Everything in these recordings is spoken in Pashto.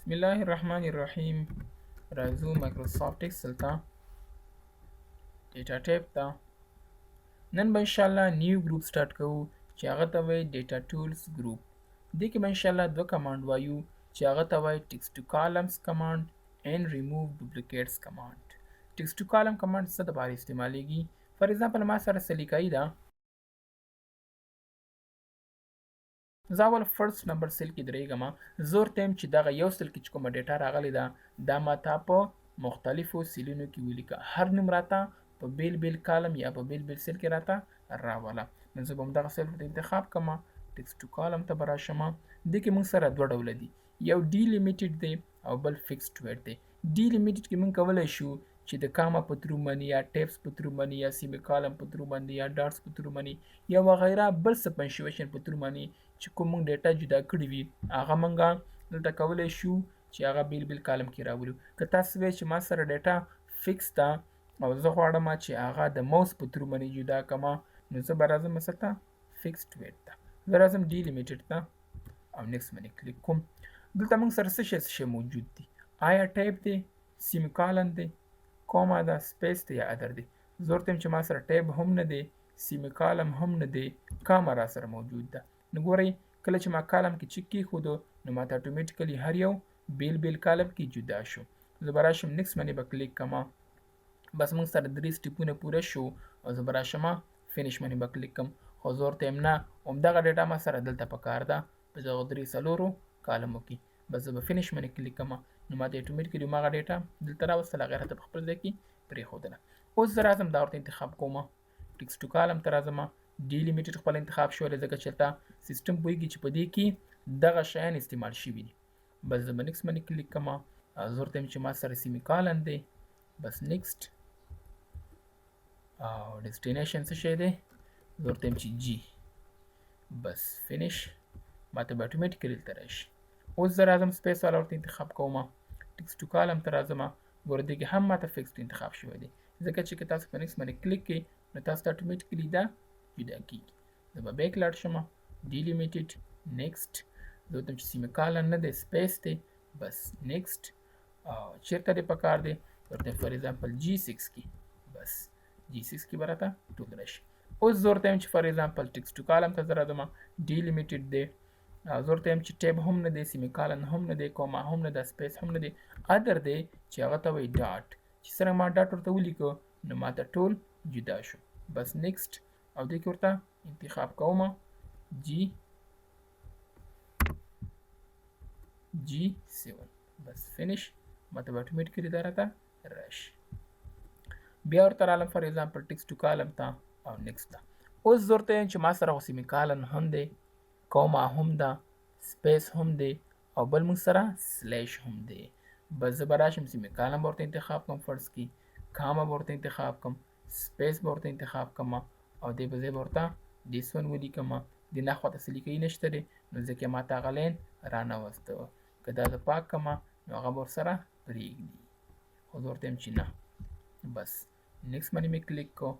بسم الله الرحمن الرحیم. راځو مایکروسافټ ایکسل ته ډیټا ټایپ ته نن به انشاءالله نیو ګروپ سٹارټ کوو چې هغه ته وایي ډیټا ټولز ګروپ. دې کې به انشاءالله دوه کمانډ وایو چې هغه ته وایي ټیکسټ ټو کالمز کمانډ اینډ ریموو ډوپلیکیټس کمانډ. ټیکسټ ټو کالم کمانډ څه دپاره استعمالیږي؟ فار ایگزامپل ما سره سلیقایي ده، زه اول فرست نمبر سیل کې درېږم، زه ورته یم چې دغه یو سیل کې چې کومه ډیټا راغلې ده دا ما تا په مختلفو سیلونو کې ولیکه، هر نوم راته په بیل بیل کالم یا په بیل بیل سیل کې راته راوله. نو زه به همدغه سیل ورته انتخاب کړم، ټیکسټ ټو کالم ته به راشم. دې کې موږ سره دوه ډوله دي، یو ډي لیمیټډ دی او بل فکسډ ویټ دی. ډي لیمیټډ کې موږ کولی شو چې د کاما په ترو باندې یا ټیپس په ترو باندې یا سیمی کالم په ترو باندې یا ډاټس په ترو باندې یا وغیره بل څه پنکچویشن په ترو باندې چې کوم موږ ډیټا جدا کړي وي هغه موږ دلته کولی شو چې هغه بیل بیل کالم کې راولو. که تاسو وایئ چې ما سره ډیټا فکس ده او زه غواړم چې هغه د موس په ترو باندې جدا کړم، نو زه به راځم مثلا ته فکسډ ویټ ته، زه راځم ډي لیمیټډ ته او نیکسټ باندې کلیک کوم. دلته موږ سره څه شی موجود دي؟ آیا ټایپ دی، سیمی کالن دی، کوما ده، سپیس دی یا ادر دی. زه ورته یم چې ما سره ټایپ هم نه دی، سیمی کالم هم نه دی، کاما را سره موجود ده. نو ګورئ کله چې ما کالم کې چک کېښودو نو ماته اتومیټیکلي هر یو بیل بیل کالم کې جدا شو. زه به راشم نیکسټ باندې به کلیک کړم، بس موږ سره درې سټیپونه پوره شو او زه به راشم فینش باندې به کلیک کړم. خو زه ورته یم نه، همدغه ډیټا ما سره دلته پکار ده په دغو درې څلورو کالمو کې. بس زه به فینش باندې کلیک کړم نو ماته اتومیټیکلي هماغه ډیټا دلته راوستله، هغه راته په خپل ځای کې پرېښودله. اوس زه راځم دا ورته انتخاب کوم، ټیکسټ ټو کالم ته راځم، ډي لیمیټډ خپل انتخاب شوی ځکه چې هلته سیسټم پوهېږي چې په دې کې دغه شیان استعمال شوي دي. بس زه به نیکسټ باندې کلیک کړم، زه ورته یم چې ما سره سیمی کالن دی، بس نیکسټ. او ډیسټینیشن څه شی دی؟ زه ورته یم چې جي، بس فینش. ماته به اتومیټیکلي دلته راشي. اوس زه راځم سپیس والا ورته انتخاب کوم، ټیکسټ ټو کالم ته راځم، ګوره دې کې هم ماته فکسډ انتخاب شوی دی ځکه چې که تاسو په نیکسټ باندې کلیک کړئ نو تاسو ته اتومیټیکلي دا جدا کېږي. زه به بیک لاړ شم، ډي لیمیټډ، نیکسټ. زه ورته چې سیمی کالن نه دی، سپیس دی، بس نیکسټ. او چېرته دی پکار دی؟ ورته فار ایگزامپل جي 6 کې، بس جي 6 کې به راته ټول راشي. اوس زه ورته یم چې فار ایگزامپل ټیکسټ ټو کالم ته زه راځم، ډي لیمیټډ دی، زه ورته یم چې ټیب هم نه دی، سیمی کالن هم نه دی، کوما هم نه ده، سپیس هم نه دی، ادر دی چې هغه ته وایي ډاټ. چې څرنګه ما ډاټ ورته ولیکو نو ماته ټول جدا شو. بس نیکسټ. او دې کې ورته انتخاب کوم جی 7، بس فینش. ماته به اتومیټیکلي دا راته راشي. بیا ورته رالم فار ایگزامپل ټیکسټ ټو کالم ته او نیکسټ ته. اوس زه ورته یم چې ما سره خو سیمی کالن هم دی، کوما هم ده، سپیس هم دی او بل موږ سره سلیش هم دی. بس زه به راشم سیمی کالم به ورته انتخاب کړم، فرض کړي کاما به ورته انتخاب کړم، سپیس به ورته انتخاب کړم او دې به ځای به ورته ډیس ون ولیکم. د نخوا ته سلیقایي نشته دی نو ځکه ما ته هغه لاین رانوسته. که دا زه پاک کړم نو هغه به ورسره پرېږدي، خو زه ورته یم چې نه. بس نیکسټ باندې مې کلیک کړو،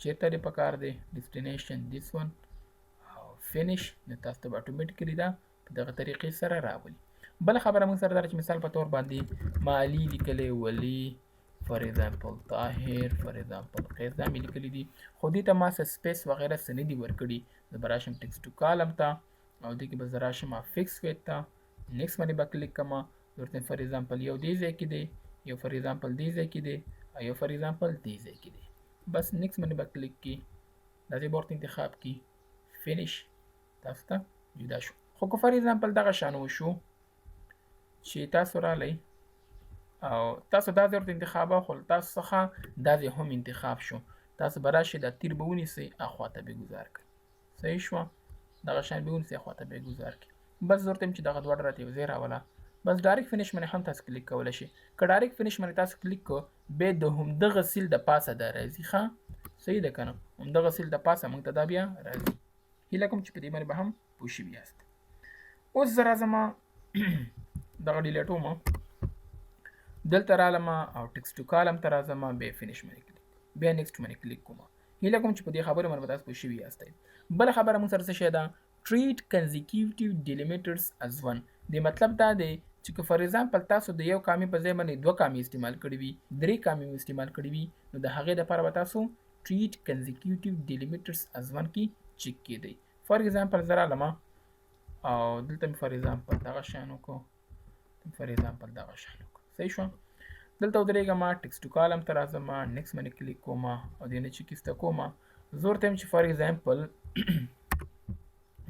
چېرته دی پکار دی؟ ډیسټینیشن دیس ون او فینش. نو تاسو ته به اتومیټیکلي دا په دغه طریقې سره راولي. بله خبره موږ سره دا چې مثال په تور باندې ما علي لیکلی، ولی فار ایگزامپل طاهر، فار ایگزامپل قیس، دا مې لیکلي دي، خو دې ته ما څه سپیس وغیره څه نه دي ورکړي. زه به راشم ټیکسټ ټو کالم ته او دې کې به زه راشم فکس ویټ ته، نیکسټ باندې به کلیک کړم، ورته فار ایگزامپل یو دې ځای کې دی، یو فار ایگزامپل دې ځای کې دی او یو فار ایگزامپل دې ځای کې دی. بس نیکسټ باندې به کلیک کړي، دا ځای به ورته انتخاب کړي، فینش. تاسو ته جدا شو. خو که فار ایگزامپل دغه شان وشو چې تاسو رالی او تاسو دا ځای ورته انتخاب خو تاسو څخه دا ځای هم انتخاب شو، تاسو به راشئ دا تیر به ونیسئ اخوا ته به ګذار کړئ. صحیح شوه؟ دغه شان به ونیسئ اخوا ته به ګذار کړئ. بس زه ورته یم چې دغه دواړه راته یو ځای راوله. بس ډایرکټ فینش باندې هم تاسو کلیک کولی شئ. که ډایرکټ فینش باندې تاسو کلیک کړو بیا د همدغه سیل د پاسه دا راځي. ښه صحیح ده که نه؟ همدغه سیل د پاسه موږ ته دا بیا راځي. هیله کوم چې په دې باندې به هم پوه شوي یاست. اوس زه راځم دغه ډیلیټوم، دلته رالم او ټیکسټ ټو کالم ته راځم، بیا فینش باندې کلیک، بیا نیکسټ باندې کلیک کوم. هیله کوم چې په دې خبرو باندې به تاسو پوه شوي یاستئ. بله خبره موږ سره څه شی ده؟ ټریټ کنزیکیوټیو ډیلیمیټرز از ون. دې مطلب دا دی چې که فار ایگزامپل تاسو د یو کامې په ځای باندې دوه کامې استعمال کړي وي، درې کامې مو استعمال کړي وي، نو د هغې دپاره به تاسو treat consecutive delimiters as one کې چک کېدی. فار ایگزامپل زه رالمه او دلته مې فار ایگزامپل دغه شان وکړو، صحیح شوه. دلته ودرېږم، ټکسټ ټو کالم ته راځم، نیکسټ باندې کلیک کوم او دې نه چک ایسته کوم. زه ورته وایم چې فار ایگزامپل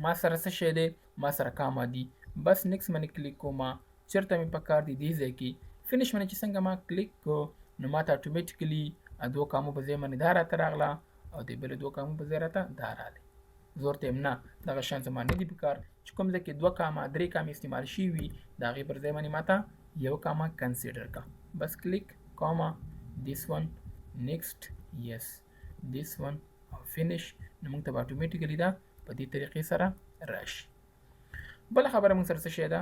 ما سره څه شی دی، ما سره کاما دي، بس نیکسټ باندې کلیک کوم. چېرته مې پکار دي دې ځای کې فینش باندې چې څنګه ما کلیک کړو نو ما ته اتومیټیکلي دوه کامو په ځای باندې دا راته راغله او د بلې دوه کامو په ځای راته دا راغلی. زه ورته وایم نه دغه شیان زما نه دي پکار، چې کوم ځای کې دوه کامه درې کامې استعمال شوي وي د هغې پر ځای باندې ما ته یو کامه کنسیډر کړه. بس کلیک کاما this one next yes this one او فینش، نو موږ ته به اتومیټیکلي دا په دې طریقې سره راشي. بله خبره موږ سره څه شی ده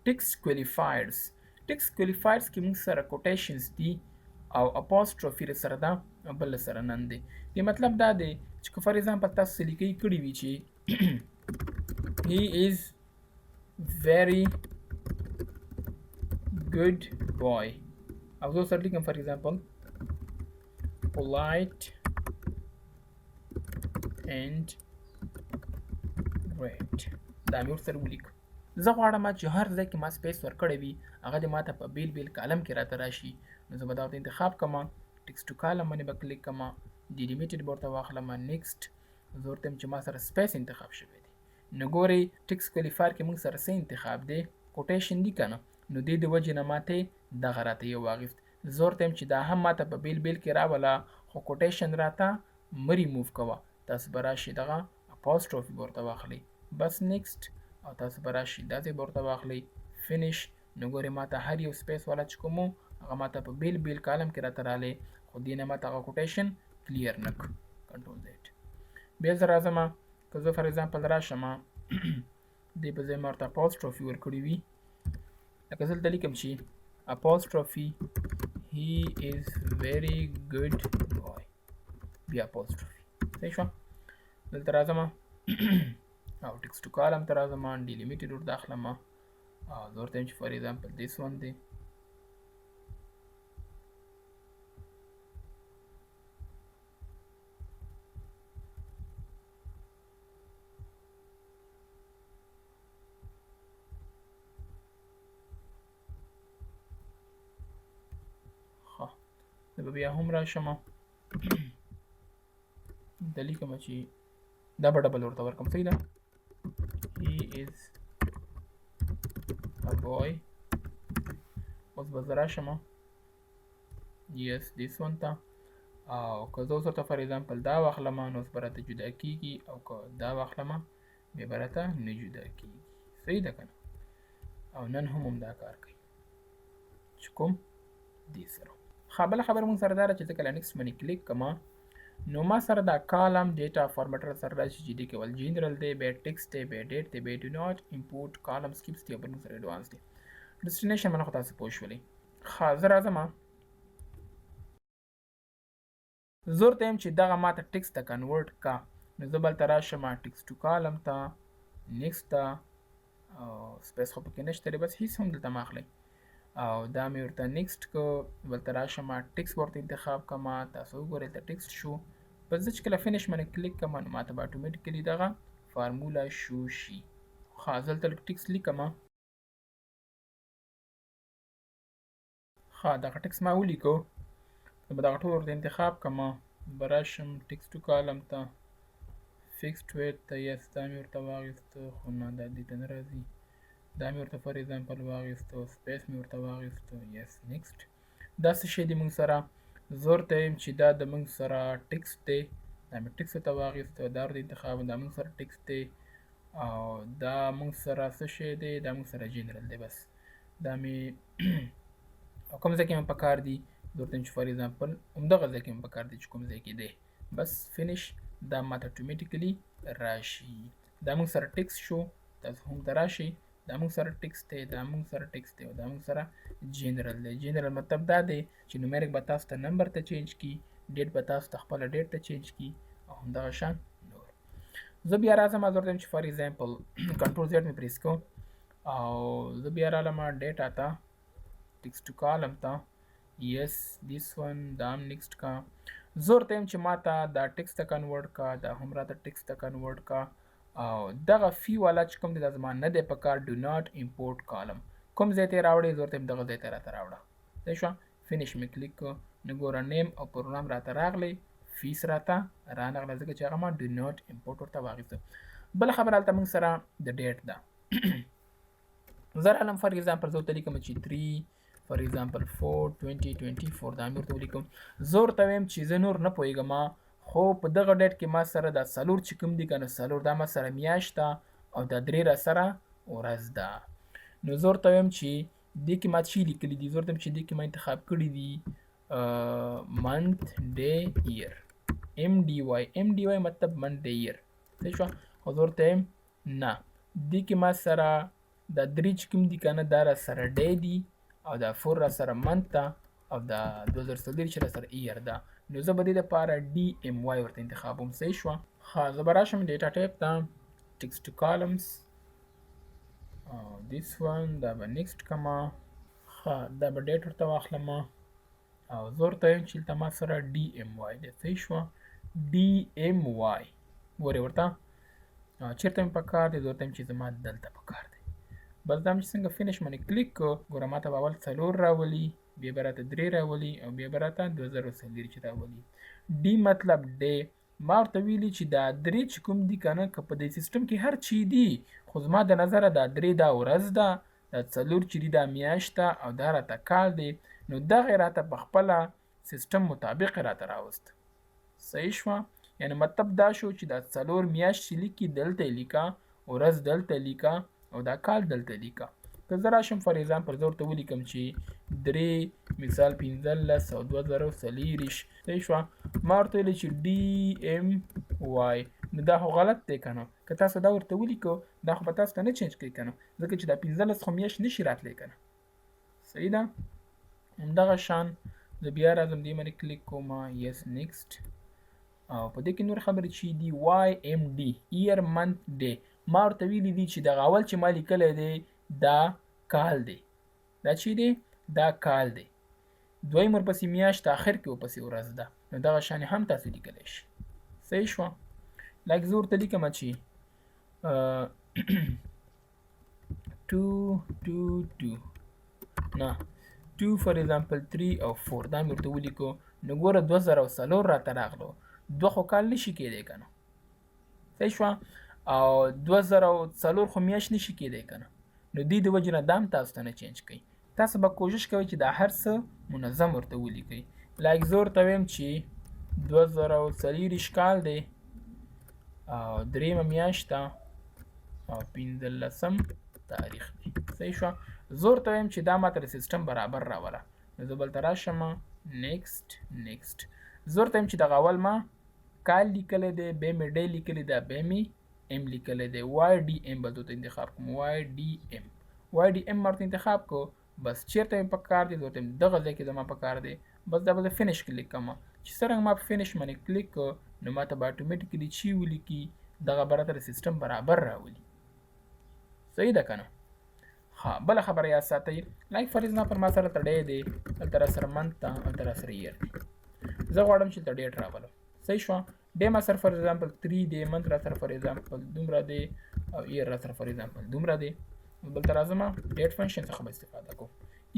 ټکسټ کولیفایرز. ټکسټ کولیفایرز کې موږ سره کوټیشنز دي او اپوسټروفي سره ده او بل سره نن دی. دې مطلب دا دی چې که فار ایگزامپل تاسو څه لیکئ کړي وي چې he is very good boy او زه سره لیکم فار ایگزامپل polite and great، دا مې ورسره ولیکو. زه غواړم چې هر ځای کې ما سپیس ورکړی وي هغه د ما ته په بیل بیل کالم کې راته راشي، نو زه به دا ورته انتخاب کړم، ټکسټ ټو کالم باندې به کلیک کړم، ډیلیمیټډ به ورته واخلم، نیکسټ. زه ورته وایم چې ما سره سپیس انتخاب شوی دی. نو ګورئ ټکسټ کولیفایر کې موږ سره څه انتخاب دی، کوټیشن دي که نه، نو دې د وجې نه ماته دغه راته یو واخیست. زه ورته وایم چې دا هم ماته په بیل بیل کې راوله خو کوټیشن راته مه ریموف کوه، تاسو به راشئ دغه اپوسټروفي به ورته واخلئ، بس نیکسټ او تاسو به راشئ دا ځای به ورته واخلئ فینش. نو ګورئ ماته هر یو سپیس والا چې کوم هغه ماته په بیل بیل کالم کې راته راغلی، خو دې نه ماته هغه کوټیشن کلیر نه کړ. کنټرول زیډ. بیا زه راځم، که زه فار ایگزامپل راشم دې په ځای ما ورته اپوسټروفي ورکړي وي، لکه زه دلته لیکم چې اپوسټروفي he is very good boy، بیا اپوسټروفي. صحیح شوه. دلته راځم او ټکسټ ټو کالم ته راځم، ډیلیمیټډ ورته اخلم او زه ورته وایم چې فار ایگزامپل this one دی. زه به بیا هم راشم دلته لیکم چې دا به ډبل ورته ورکړم، صحیح ده. he is a boy. اوس به زه راشم yes this one ته، او که زه اوس ورته فار ایگزامپل دا واخلم نو اوس به راته جدا کېږي، او که دا واخلم بیا به راته نه جدا کېږي. صحیح ده که نه؟ او نن هم همدا کار کوي چې کوم دې سره. بله خبره موږ سره دا ده چې زه کله نیکسټ باندې کلیک کړم نو ما سره دا کالم ډیټا فارمټر سره راشي چې دې کې ول جنرال دی، بیا ټکسټ دی، بیا ډیټ دی، بیا ډو ناټ امپورټ کالم سکیپس دی او بل موږ سره ایډوانس دی. ډیسټینیشن باندې خو تاسو پوه شولئ. زه راځم زه ورته یم چې دغه ما ته ټکسټ ته کنورټ کا، نو زه به هلته راشم ټکسټ ټو کالم ته، نیکسټ ته، او سپیس خو پکې نشته دی، بس هیڅ هم دلته مه اخلئ او دا مې ورته نیکسټ کو، بلته راشم ټکسټ ورته انتخاب کړم، تاسو وګورئ دلته ټکسټ شو. بس زه چې کله فینش باندې کلیک کړم نو ماته به اتومیټیکلي دغه فارموله شو شي. زه دلته لږ ټکسټ لیکم، دغه ټکسټ ما ولیکو، نو به دغه ټول ورته انتخاب کړم، به راشم ټکسټ ټو کالم ته، فکسډ ویټ ته یس دا مې ورته واخیسته، خو نه دا دې ته نه راځي، دا مې ورته فار ایگزامپل واخیسته، سپیس مې ورته واخیسته، یس نیکسټ. دا څه شی دی موږ سره، زه ورته یم چې دا د موږ سره ټکسټ دی، دا مې ټکسټ ورته واخیسته، دا ورته انتخاب، دا موږ سره ټکسټ دی، او دا موږ سره څه شی دی، دا موږ سره جنرال دی. بس دا مې او کوم ځای کې مې پکار دي زه ورته یم چې فار ایگزامپل همدغه ځای کې مې پکار دي چې کوم ځای کې دی، بس فینش. دا ماته اتومیټیکلي راشي. دا موږ سره ټکسټ شو، تاسو هم ته راشئ، دا موږ سره ټکسټ دی، دا موږ سره ټکسټ دی، او دا موږ سره جنرال دی. جنرال مطلب دا دی چې نومیرک به تاسو ته نمبر ته چینج کړي، ډیټ به تاسو ته خپله ډیټ ته چینج کړي، او همدغه شان نور. زه بیا راځم، زه ورته یم چې فار ایگزامپل کنټرول زیډ مې پریس کړو، او زه بیا رالم ډیټا ته ټیکسټ ټو کالم ته yes this one دا هم next کا زه ورته یم چې ماته دا ټیکسټ ته کنورټ کا دا هم راته ټیکسټ ته کنورټ کا او دغه فی والا چې کوم دی دا زما نه دی په کار ډو ناٹ امپورټ کالم کوم ځای ته راوړې زه ورته یم دغه ځای ته راته راوړه صحیح شوه فینش مې کلیک کړو نو ګوره نیم او پرونام راته راغلی فیس راته رانغله ځکه چې هغه ما ډو ناٹ امپورټ ورته واخیسته بله خبره هلته موږ سره د ډیټ ده زه رالم فار ایگزامپل زه ورته لیکم چې 3 فار ایگزامپل 4 2024 دا مې ورته ولیکم زه ورته ویم چې زه نور نه پوهېږم خو په دغه ډیټ کې ما سره دا څلور چې کوم دي که نه څلور دا ما سره میاشت ده او دا درې را سره ورځ ده نو زه ورته ویم چې دې کې ما څه لیکلي دي زه ورته ویم چې دې کې ما انتخاب کړي دي منث ډے ایئر ام ډي واي مطلب منث ډے ایئر صحیح شوه خو زه ورته یم نه دې کې ما سره دا درې چې کوم دي که نه دا را سره ډے دي او دا 4 را سره منث ده او دا 2024 چې را سره ایئر ده نو زه به دې دپاره ډي ام واي ورته انتخابوم صحیح شوه ښه زه به راشم ډیټا ټایپ ته ټیکسټ ټو کالمز this one دا به next کما ښه دا به ډیټ ورته واخلم او زه ورته یم چې دلته ما سره ډي ام واي دی صحیح شوه ډي ام واي ګورې ورته چېرته مې په کار دی زه ورته یم چې زما دلته په کار دی بس دا چې څنګه فینش باندې کلیک کو ګوره ماته به اول 4 راولي بیا به راته 3 راولي او بیا به راته 2024 راولي ډي مطلب ډے ما ورته ویلي چې دا درې چې کوم دي که نه که په دې سیسټم کې هر چی دي خو زما د نظره دا درې دا ورځ ده دا 4 چې دي دا میاشت ده او دا راته کال دی نو دغه راته په خپله سیسټم مطابق راته راوست صحیح شوه یعنی مطلب دا شو چې دا 4 میاشت چې لیکي دلته یې لیکه ورځ دلته لیکه او دا کال دلته لیکه که زه راشم فار ایگزامپل زه ورته ولیکم چې 3 مثال 15 او 2024 صحیح شوه ما ورته ویلي چې ډي ام واي نو دا خو غلط دی که نه که تاسو دا ورته ولیکو دا خو به تاسو ته نه چینج کوي که نه ځکه چې دا 15 خو میاشت نشي راتلی که نه صحیح ده همدغه شان زه بیا راځم دې باندې کلیک کوم یس نیکسټ او په دې کې نور خبرې چې دي واي ام ډي ایئر منث ډے ما ورته ویلي دي چې دغه اول چې ما لیکلی دی دا کال دی دا چې دی دا کال دی دویم ورپسې میاشت آخر کې ورپسې ورځ ده نو دغه شانې هم تاسو لیکلی شي صحیح شوه لایک زه ورته لیکم چې 2 نه 2 فار ایگزامپل 3 او 4 دا مې ورته ولیکو نو ګوره 2004 راته راغلو دوه خو کال نشي کېدی که نه صحیح شوه او 2004 خو میاشت نشي کېدی که نه نو دې د وجې نه دا هم تاسو ته نه چینج کوي تاسو به کوشش کوئ چې دا هر څه منظم ورته ولیکئ لایک زه ورته ویم چې 2024 کال دی او دریمه میاشت ده او 15 تاریخ دی صحیح شوه زه ورته ویم چې دا ماته د سیسټم برابر راوله نو زه بلته راشم نیکسټ زه ورته ویم چې دغه اول ما کال لیکلی دی بیا مې ډے لیکلی دی بیا مې ام لیکلی دی واي ډي ام به ورته انتخاب کوم واي ډي ام ورته انتخاب کو بس چیرته مې په کار دی زه ورته دغه ځای کې زما په کار دی بس دا به زه فینش کلیک کوم چې څرنګه ما په فینش باندې کلیک کو نو ماته به اټومیټیکلی چې ولیکي دغه به راته د سیسټم برابر راولي صحیح ده که نه ها بله خبره یاد ساتئ لایک فار ایگزامپل ما سره ته ډے دی هلته را سره منث ده هلته را سره ایئر دی زه غواړم چې ته ډیټ راولم صحیح شوه ډے ما سره فار ایگزامپل 3 دی منث را سره فار ایگزامپل دومره دی او ایئر را سره فار ایگزامپل دومره دی بلته راځم ډیټ فنکشن څخه به استفاده کوم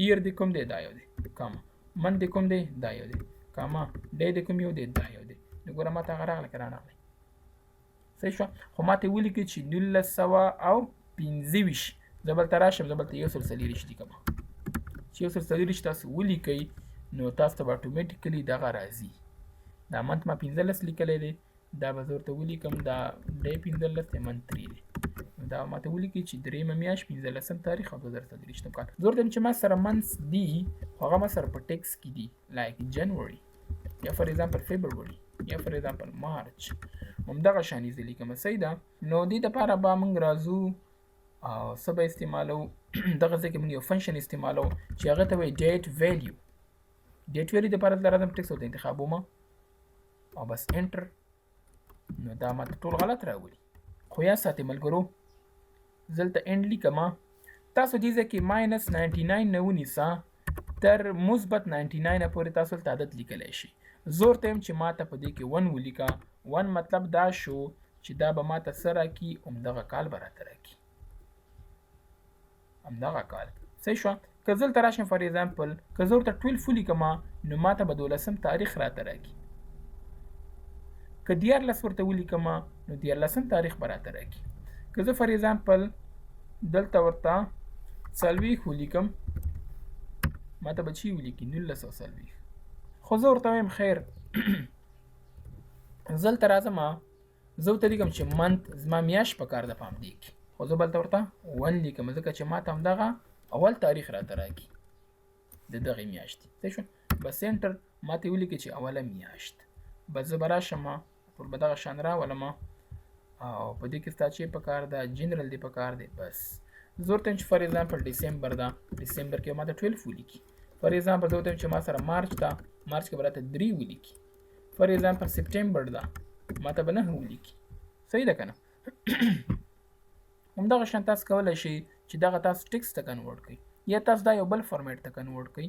ایئر دی کوم دی دا یو دی کاما منث دی کوم دی دا یو دی کاما ډے دی کوم یو دی دا یو دی نو ګوره ما ته هغه راغله که رانغلی صحیح شوه خو ما ته یې ولیکئ چې 1925 زه بلته راشم زه بلته 140 لیکم چې 140 تاسو ولیکئ نو تاسو ته به اټومیټیکلی دغه راځي دا منث ما 15 لیکلی دی دا به زه ورته ولیکم دا ډے 15 دی منث 3 دی دا ماته ولیکئ چې دریمه میاشت 15 تاریخ او 2024 کال زه ورته یم چې ما سره منث دي خو هغه ما سره په ټیکس کې دي لایک جنوري یا فار ایگزامپل فبروري یا فار ایگزامپل مارچ همدغه شانې زه لیکم صحیح ده نو دې دپاره به موږ راځو او څه به استعمالو دغه ځای کې موږ یو فنکشن استعمالو چې هغه ته وایي ډیټ ویلیو دپاره دلته راځم ټیکس ورته انتخابوم او بس انټر نو دا ماته ټول غلط راولي خو یا ساتئ ملګرو زه دلته اینډ لیکم تاسو دې ځای کې ماینس 99 نه ونیسه تر مثبت 99 پورې تاسو ته عدد لیکلی شي. زور ته یم چې ماته په دې کې 1 ولیکه. 1 مطلب دا شو چې دا به ماته څه راکړي، همدغه کال به راته راکړي، همدغه کال. صحیح شوه. که زه دلته راشم فار ایگزامپل که زه ورته 12 ولیکمه نو ماته به 12 تاریخ راته راکړي. که 14 ورته ولیکمه نو 14 تاریخ به راته راکړي. که زه فار ایگزامپل دلته ورته 40 ولیکم ماته به چی ولیکي 1940. خو زه ورته وایم خیر زه دلته راځم زه ورته لیکم چې منت زما میاشت پکار ده په همدې کې، خو زه به هلته ورته 1 لیکم ځکه چې ماته همدغه اول تاریخ راته راکړي د دغې میاشتې. صحیح شو. بس انټر ماته یې ولیکي چې اوله میاشت. بس زه به راشم ټول به دغه شان راولم او په دې کې ستا چې پکار ده جنرال دې پکار دی. بس زه ورته یم چې فار ایگزامپل ډیسمبر ده، ډیسمبر کې ماته 12 ولیکي. فار ایگزامپل زه ورته یم چې ما سره مارچ ده، مارچ کې به راته 3 ولیکي. فار ایگزامپل سپټمبر ده ماته به 9 ولیکي. صحیح ده که نه؟ همدغه شان تاسو کولی شئ چې دغه تاسو ټکس ته کنورټ کړئ یا تاسو دا یو بل فارمیټ ته کنورټ کړئ.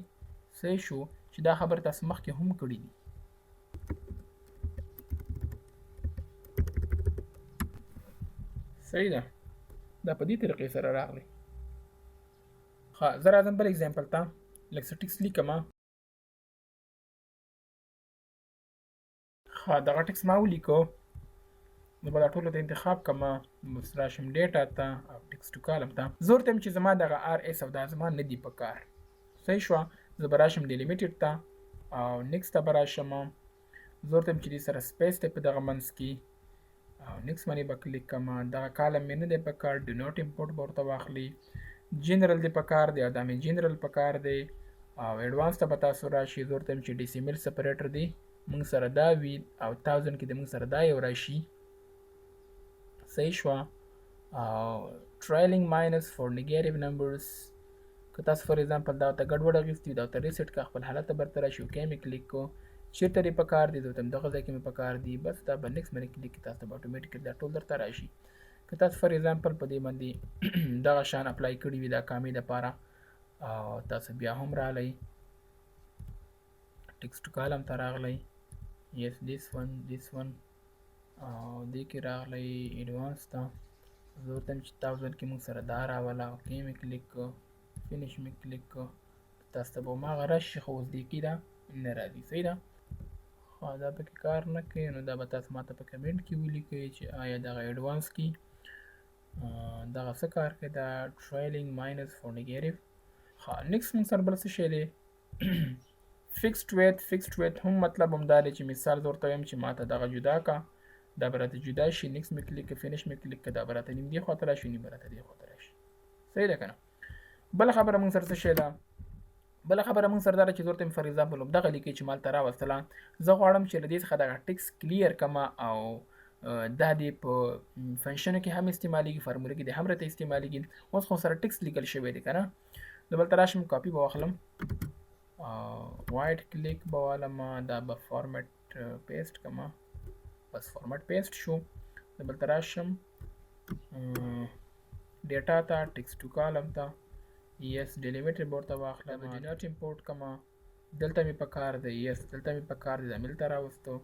صحیح شو چې دا خبره تاسو مخکې هم کړي دي. صحیح ده. دا په دې طریقې سره راغلی. ښه زه راځم بل اگزامپل ته لږ څه ټکس لیکم. ښه دغه ټکس ما ولیکو. زه به دا ټولو ته انتخاب کړم. بس راشم ډیټا ته او ټکس ټو کالم ته. زه ورته یم چې زما دغه آر ایس او دا زما نه دي په کار. صحیح شوه. زه به راشم ډیلیمیټډ ته او نیکسټ ته به راشم. زه ورته یم چې دې سره سپیس دی په دغه منځ کې او نیکسټ باندې به کلیک کړم. دغه کالم مې نه دی په کار، ډو ناټ امپورټ به ورته واخلي. جنرال دی په کار دی او دا مې جنرال په کار دی او ایډوانس ته به تاسو راشي. زه ورته یم چې ډیسیمل سپریټر دی موږ سره دا وي او 1000 کې د موږ سره دا یو راشي. صحیح شوه. او ټرایلینګ ماینس فور نیګیټیو نمبرز که تاسو فار ایگزامپل دا ورته ګډوډ اخیستي وي دا ورته ریسیټ کړه، خپل حالت ته برته راشي. اوکې مې کلیک کړو. چېرته دې په کار دي زه ورته یم دغه ځای کې مې په کار دي. بس دا به نیکسټ باندې کلیک کړي تاسو ته به اټومیټیکلی دا ټول درته راشي. که تاسو فار ایگزامپل په دې باندې دغه شان اپلای کړي وي دا کامې دپاره او تاسو بیا هم راغلی ټکس ټو کالم ته راغلی یس دیس ون او دې کې راغلی ایډوانس ته. زه ورته یم چې 1000 کې موږ سره دا راوله. اوکې مې کلیک کړو، فینش مې کلیک کړو. تاسو ته به هماغه راشي خو اوس دې کې دا نه راځي. صحیح ده. خو دا پکې کار نه کوي نو دا به تاسو ماته په کمنټ کې ولیکئ چې آیا دغه ایډوانس کې دغه څه کار کوي دا ټرایلینګ ماینس فور نیګیټیو. ښه نیکسټ موږ سره بل څه شی دی فکسډ ویت. فکسډ ویت هم مطلب همدا دی چې مثال زه ورته وایم چې ماته دغه جدا کا دا به راته جدا شي. نیکسټ مې کلیک کړه، فینش مې کلیک کړه، دا به راته نیم دې خواته راشي نیم به راته دې خواته راشي. صحیح ده که نه؟ بله خبره موږ سره څه شی ده؟ بله خبره موږ سره دا ده چې زه ورته فار ایگزامپل همدغه لیکئ چې مالته راوستله. زه غواړم چې له دې څخه دغه ټکس کلیر کړمه او دا دې په فنکشنو کې هم استعمالیږي، فارموله کې دې هم راته استعمالیږي. اوس خو سره ټکس لیکل شوی دی که نه؟ زه بلته راشم کاپي به واخلم وایډ کلیک به والم دا به فارمیټ پیسټ کړم. بس فارمیټ پیسټ شو. زه بلته راشم ډیټا ته ټکس ټو کالم ته یس ډیلیمیټډ به ورته واخلم. ډو ناټ امپورټ کړم. دلته مې په کار دی یس دلته مې په کار دی دا مې دلته راوستو.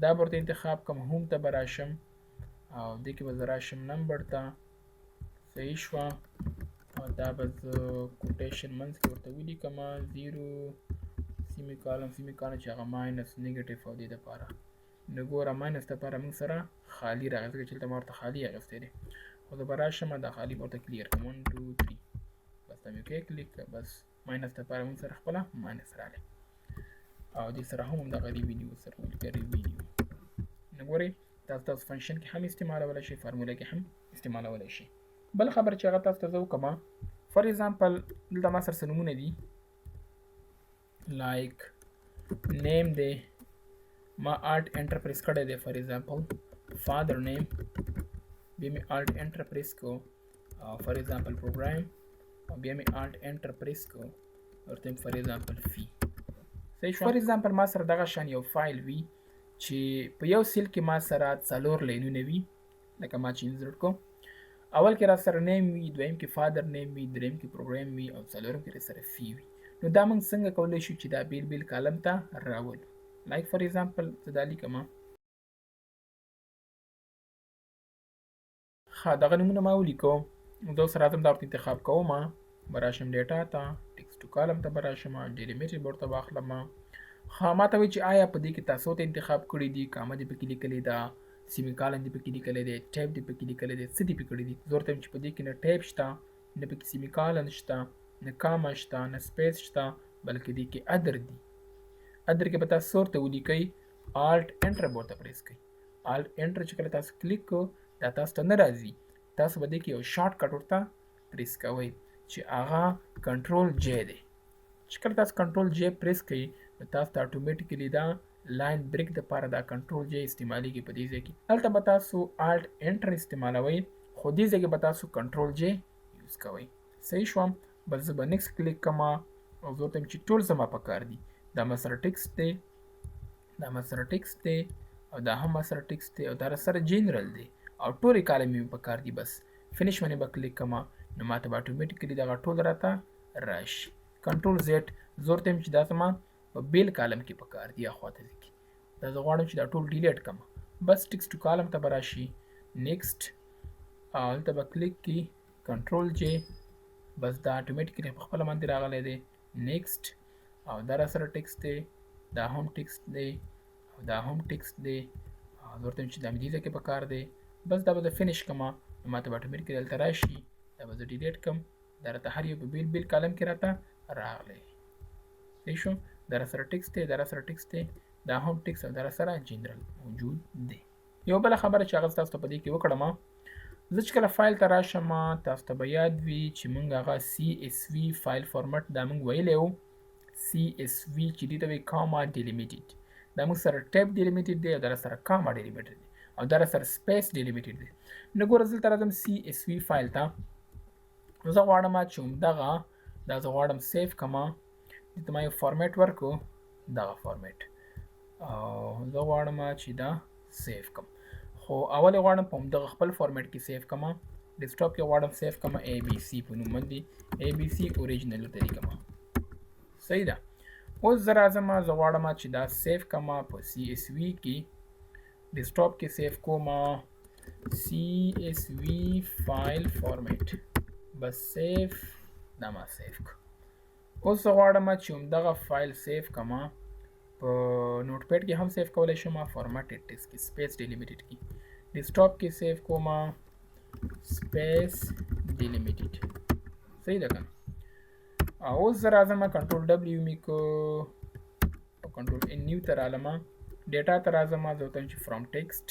دا به ورته انتخاب کړم هوم ته به راشم او دې کې به زه راشم نمبر ته. صحیح شوه. او دا به زه کوټیشن منځ کې ورته ولیکم 0 سیمی کالم چې هغه ماینس نیګیټیو او دې دپاره نو ګوره ماینس دپاره موږ سره خالي راغی ځکه چې دلته ما ورته خالي اخیستی دی. خو زه به راشم دا خالي به ورته کلیر کړم 1 2 3 بس دا مې اوکې کلیک کړه. بس ماینس دپاره موږ سره خپله ماینس راغلی او دې سره هم همدغه ریوینیو سره ولیکه ریوینیو. نو ګورئ تاسو فنکشن کې هم استعمالولی شئ، فارموله کې هم استعمالولی شئ. بل خبره چې هغه تاسو ته زه وکړم فار ایگزامپل دلته ما سره څه نومونه دي لایک نیم دی ما آلټ انټر پریس کړی دی فار ایگزامپل فادر نیم بیا مې آلټ انټر پریس کړو فار ایگزامپل پروګرام او بیا مې آلټ انټر پریس کړو ورته فار ایگزامپل فی. صحیح شو. فار ایگزامپل ما سره دغه شان یو فایل وي چې په یو سیل کې ما سره 4 لینونه وي لکه ما چې انسرټ کو اول کې را سره نیم وي، دویم کې فادر نیم وي، دریم کې پروګرام وي او څلورم کې را سره فی وي. نو دا موږ څنګه کولی شو چې دا بیل بیل کالم ته راولو؟ لایک فار ایگزامپل زه دا لیکم. ښه دغه نومونه ما ولیکو. زه اوس راځم دا ورته انتخاب کوم. به راشم ډیټا ته، ټکسټ ټو کالم ته به راشم، ډیلیمیټډ به ورته واخلم. ښه ما ته وایي چې آیا په دې کې تاسو ته انتخاب کړي دي، کامه دې پکې لیکلې ده، سیمی کالن دې پکې لیکلی دی، ټیپ دې پکې لیکلی دی، څه دې پکې کړي دي؟ زه ورته وایم چې په دې کې نه ټیپ شته، نه پکې سیمی کالن شته، نه کامه شته، نه سپیس شته، بلکې دې کې ادر دي. ادر کې به تاسو څه ورته ولیکئ؟ الټ انټر به ورته پریس کړئ. الټ انټر چې کله تاسو کلیک کړو دا تاسو ته نه راځي، تاسو به دې کې یو شارټ کټ ورته پریس کوئ چې هغه کنټرول جے دی. چې کله تاسو کنټرول جے پریس کړئ نو تاسو ته اتوماتیکلی دا لاین بریک دپاره دا کنټرول جے استعمالیږي په دې ځای کې. هلته به تاسو الټ انټر استعمالوئ، خو دې ځای کې به تاسو کنټرول جے یوز کوئ. صحیح شوم؟ بس زه به نیکسټ کلیک کوم او زه ورته وایم چې ټول زما پکار دي. دا ما سره ټکسټ دی، دا ما سره ټکسټ دی او دا هم ما سره ټکسټ دی او دا سره جنرال دی او ټولې کالم مې پکار دي. بس فینیش باندې به کلیک کوم نو ماته به اتوماتیکلی دغه ټول راته راشي. کنټرول زیډ زه ورته وایم چې دا زما په بیل کالم کې پکار دي اخواته ځي کې. دا زه غواړم چې دا ټول ډیلیټ کړم. بس ټکسټ ټو کالم ته به راشي، نیکسټ هلته به کلیک کړي، کنټرول جے، بس دا اتوماتیکلی په خپله باندې راغلی دی. نیکسټ او دا را سره ټکسټ دی، دا هم ټکسټ دی او دا هم ټکسټ دی او زه ورته وایم چې دا مې دې ځای کې پکار دی. بس دا به زه فینیش کړم نو ماته به اتوماتیکلی دلته راشي، دا به زه ډیلیټ کړم. دا راته هر یو په بیل بیل کالم کې راته راغلی. صحیح شو؟ دا را سره ټکسټ دی، دا را سره ټکسټ دی، دا هم ټکسټ او دا را سره جنرال موجود دی. یو بله خبره چې هغه تاسو ته په دې کې وکړم، زه چې کله فایل ته راشم تاسو ته به یاد وي چې موږ هغه CSV فایل فارمټ دا موږ ویلی وو. CSV چې دې ته وایي کاما ډیلیمیټډ، دا موږ سره ټیپ ډیلیمیټډ دی او دا سره کاما ډیلیمیټډ دی او دا سره سپیس ډیلیمیټډ دی. نو ګوره زه دلته راځم CSV فایل ته، زه غواړم چې همدغه دا زه غواړم سیف کړم. دلته ما یو فارمیټ ورکړو، دغه فارمیټ، او زه غواړم چې دا سیف کړم، خو اول غواړم په همدغه خپل فارمیټ کې سیف کړم. ډیسکټاپ کې غواړم سیف کړم ABC په نوم باندې، ABC اوریجنل ورته لیکم. صحیح ده؟ اوس زه راځم، زه غواړم چې دا سیف کړم په CSV کې. ډیسکټاپ کې سیف کوم CSV فایل فارمیټ، بس سیف، دا ما سیف کړ. اوس زه غواړم چې همدغه فایل سیف کړم په نوټ پیډ کې هم سیف کولی شم، فارمټډ ټکسټ کې، سپیس ډیلیمیټډ کې. ډیسکټاپ کې سیف کوم سپیس ډیلیمیټډ. صحیح ده که نه؟ اوس زه راځم کنټرول W مې کو او کنټرول N نیو ته رالم، ډیټا ته راځم، زه ورته وایم چې فرام ټکسټ،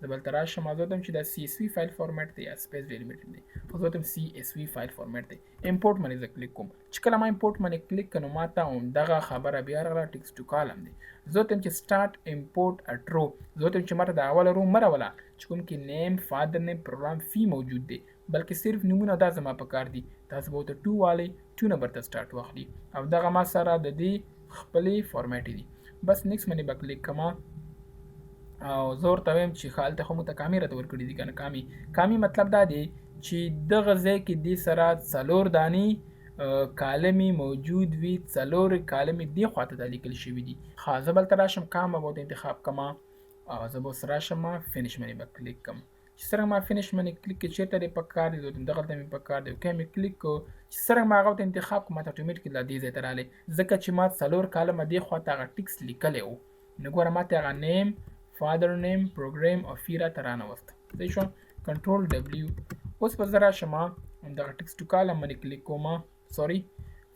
زه بل ته راشم، زه ورته وایم چې دا CSV فایل فارمیټ دی یا سپیس ډیلیمیټډ دی، خو زه ورته وایم CSV فایل فارمیټ دی. امپورټ باندې زه کلیک کوم، چې کله ما امپورټ باندې کلیک کړ نو ما ته همدغه خبره بیا راغله، ټکسټ ټو کالم دی. زه ورته وایم چې سټارټ امپورټ اټ رو، زه ورته وایم چې ماته د اوله رو مه راوله چې کوم کې نیم، فادر نیم، پروګرام فی موجود دی، بلکې صرف نومونه دا زما پکار دي. تاسو به ورته 2 والئ، 2 نمبر ته سټارټ واخلي او دغه ما سره د دې خپلې فارمیټ دي. بس نیکسټ باندې به کلیک کوم او زه ورته وایم چې ښه هلته خو موږ ته کامې راته ورکړي دي که نه. کامې مطلب دا دی چې دغه ځای کې دې سره 4 دانې کالمې موجود وي، 4 کالمې دې خواته دا لیکل شوي دي. ښه زه بلته راشم، کامه به ورته انتخاب کړم او زه به اوس راشم فینیش باندې به کلیک کړم. چې څرنګه ما فینیش باندې کلیک کړ، چېرته دې پکار دی، دغلته مې پکار دی، اوکې مې کلیک کړو. چې څرنګه ما هغه ورته انتخاب کړو ماته اتوماتیکلی دا دې ځای ته راغلی، ځکه چې ما 4 کالمه دې خواته هغه ټکسټ لیکلی و. نو ګوره ماته هغه نیم، فادر نیم، پروګرام او فی راته رانوسته. صحیح شو؟ کنټرول W. اوس به زه راشم همدغه ټکسټ ټو کالم باندې کلیک کوم، سوري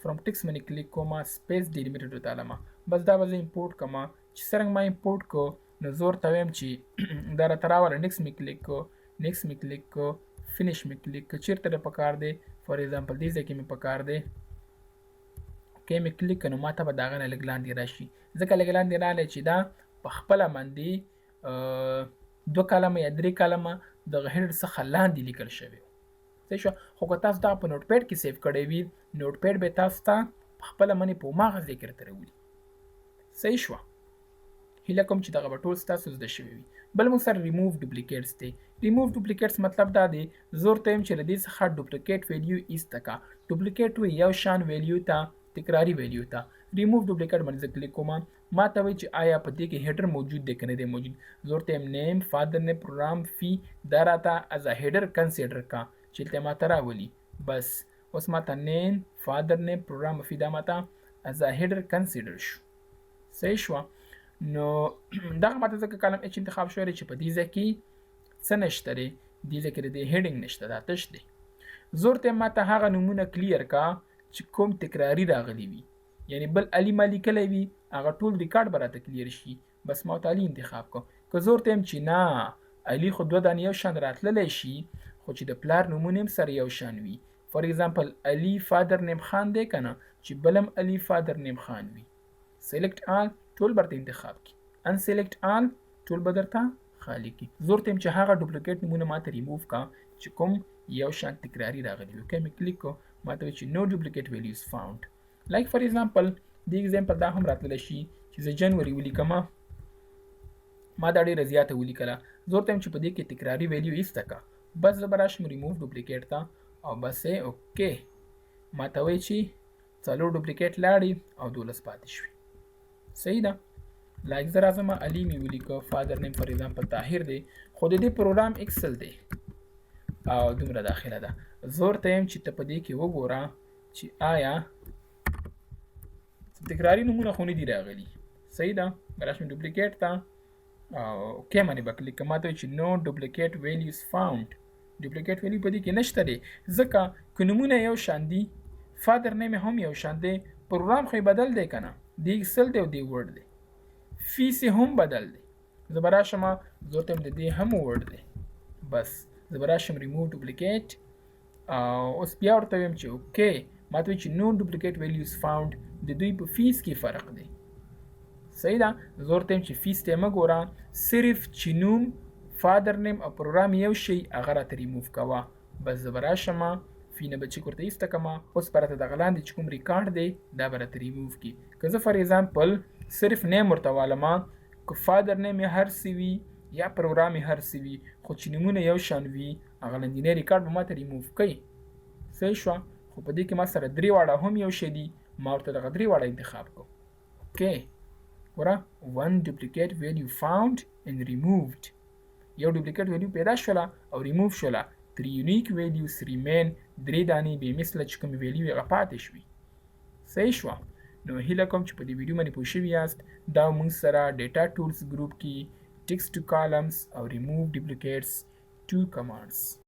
فرام ټکسټ باندې کلیک کوم، سپیس ډیلیمیټډ ورته علم، بس دا به زه امپورټ کوم. چې څرنګه ما امپورټ کو نو زه ورته وایم چې دا راته راوله، نیکسټ مې کلیک کو، نیکسټ مې کلیک کو، فینیش مې کلیک کو، چېرته دې پکار دی، فار ایگزامپل دې ځای کې مې پکار دی، اوکې مې کلیک کړ نو ما ته به د هغه نه لږ لاندې راشي، ځکه لږ لاندې راغلی چې دا په خپله باندې 2 کالمه یا 3 کالمه دغه هیډر څخه لاندې لیکل شوی. صحیح شو؟ خو که تاسو دا په نوټ پیډ کې سیف کړی وي، نوټ پیډ به تاسو ته په خپله منې په هماغه ځای کې راته راولي. صحیح شوه؟ هیله کوم چې دغه به ټول ستاسو زده شوي وي. بل موږ سره ریموو ډوپلیکیټس دی. ریموو ډوپلیکیټس مطلب دا دی زه ورته وایم چې له دې څخه ډوپلیکیټ ویلیو ایسته کا. ډوپلیکیټ وایي یو شان ویلیو ته، تکراري ویلیو ته. ریموو ډوپلیکیټ باندې زه کلیک کوم. ما ته وایي چې آیا په دې کې هیډر موجود دی که نه دی موجود. زه ورته وایم نیم، فادر نیم، پروګرام فی دا راته از ا هیډر کنسیډر کا چې دلته ماته راولي. بس اوس ماته نیم، فادر نیم، پروګرام فی دا ماته از ا هیډر کنسیډر شو. صحیح شوه. نو دغه ماته ځکه کالم اچ انتخاب شوی دی چې په دې ځای کې څه نشته دی، دې ځای کې د دې هیډینګ نشته، دا تش دی. زه ورته ماته هغه نومونه کلیر کا چې کوم تکراري راغلي وي، یعنی بل علي ما لیکلی وي هغه ټول ریکارډ به راته کلیر شي. بس ما ورته علي انتخاب کو. که زه ورته یم چې نه علي خو دوه دانې یو شان راتللی شي خو چې د پلار نومونه هم سره یو شان وي. فار ایگزامپل علي فادر نیم خان دی که نه، چې بل هم علي فادر نیم خان وي. سلیکټ آل ټول به درته انتخاب کړي، ان سلیکټ آل ټول به درته خالی کړي. زه ورته یم چې هغه ډوپلیکیټ نومونه ماته ریموو کا چې کوم یو شان تکراري راغلي وي. اوکې مې کلیک کو، ماته وایي چې نو ډوپلیکیټ ویلیوز فاوند. لایک فار ایگزامپل د ایگزامپل دا هم راتللی شي چې زه جنوري ولیکم، ما دا ډېره زیاته ولیکله. زه ورته یم چې په دې کې تکراري ویلیو ایسته کا. بس زه به راشم ریموو ډوپلیکیټ ته او بس یې اوکې. ماته وایي چې 4 ډوپلیکیټ لاړې او 12 پاتې شوي. صحیح ده. لایک زه راځم علي مې ولیکه، فادر نیم فار ایگزامپل طاهر دی، خو د دې پروګرام ایکسل دی او دومره داخله ده. زه ورته یم چې ته په دې کې وګوره چې آیا تکراري نومونه خو نه دي راغلي. صحیح ده. به راشم ډوپلیکیټ ته او اوکې باندې به کلیک کوم. ماته وایي چې نو ډوپلیکیټ ویلیوز فاوند. ډوپلیکیټ ویلیو په دې کې نشته دی ځکه که نومونه یو شان دي، فادر نیم هم یو شان دی، پروګرام خو یې بدل دی که نه، د ایکسل دی او د ورډ دی. فیس هم بدل دی. زه به راشم زه ورته یم د دې هم ورډ دی. بس زه به راشم ریموو ډوپلیکیټ او اوس بیا ورته ویم چې اوکې. ماته وایي چې نو ډوپلیکیټ ویلیوز فاوند، د دوی په فیس کې فرق دی. صحیح ده. زه ورته یم چې فیس ته مه ګوره، صرف چې نوم، فادر نیم او پروګرام یو شی هغه راته ریموو کوه. بس زه به راشم فی نه به چک ورته ایسته کړم. اوس به راته دغه لاندې چې کوم ریکارډ دی دا به راته ریموو کړي. که زه فار ایگزامپل صرف نیم ورته والم، که فادر نیم یې هر څه وي یا پروګرام یې هر څه وي خو چې نومونه یو شان وي هغه لاندینی ریکارډ به ماته ریموو کوي. صحیح شوه. خو په دې کې ما سره درې واړه هم یو شی دي، ما ورته دغه درې واړه انتخاب کړو. اوکې ګوره، 1 ډوپلیکیټ ویلیو فاوند and removed. یو ډوپلیکیټ ویلیو پیدا شوله او ریموو شوله. 3 unique values remain. 3 دانې بې مثله چې کومې ویلیو هغه پاتې شوي. صحیح شوه. نو هیله کوم چې په دې ویډیو باندې پوه شوي یاست. دا موږ سره ډیټا ټولز ګروپ کې ټیکسټ ټو کالمز او ریموو ډوپلیکیټس 2 کمانډز